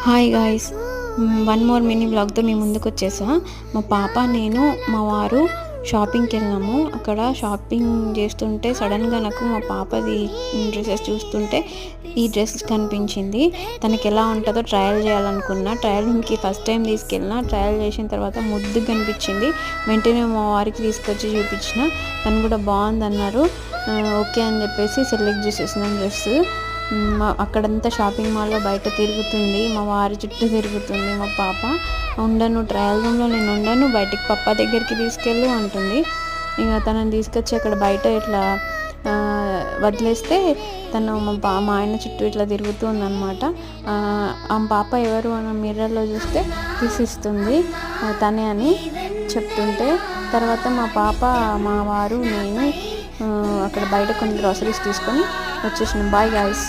Hi guys, one more mini బ్లాగ్తో మీ ముందుకు వచ్చేసా. మా పాప నేను మా వారు షాపింగ్కి వెళ్ళాము. అక్కడ షాపింగ్ చేస్తుంటే సడన్గా నాకు మా పాపది డ్రెస్సెస్ చూస్తుంటే ఈ డ్రెస్ కనిపించింది. తనకి ఎలా ఉంటుందో ట్రయల్ చేయాలనుకున్నా. ట్రయల్ రూమ్కి ఫస్ట్ టైం తీసుకెళ్ళిన. ట్రయల్ చేసిన తర్వాత ముద్దుగా కనిపించింది. వెంటనే మా వారికి తీసుకొచ్చి చూపించిన. తను కూడా బాగుందన్నారు. ఓకే అని చెప్పేసి సెలెక్ట్ చేసేసిన డ్రెస్. అక్కడంతా షాపింగ్ మాల్లో బయట తిరుగుతుంది, మా వారి చుట్టూ తిరుగుతుంది. మా పాప ఉండను, ట్రయల్ రూమ్లో నేను ఉండను, బయటికి పప్ప దగ్గరికి తీసుకెళ్ళు అంటుంది. ఇక తనని తీసుకొచ్చి అక్కడ బయట ఇట్లా వదిలేస్తే తను మా ఆయన చుట్టూ ఇట్లా తిరుగుతుంది అనమాట. ఆ పాప ఎవరు అని మిర్రర్లో చూస్తే తీసిస్తుంది తనే అని చెప్తుంటే, తర్వాత మా పాప మా వారు నేను అక్కడ బయట కొన్ని గ్రాసరీస్ తీసుకొని వచ్చేసినాం. Bye guys.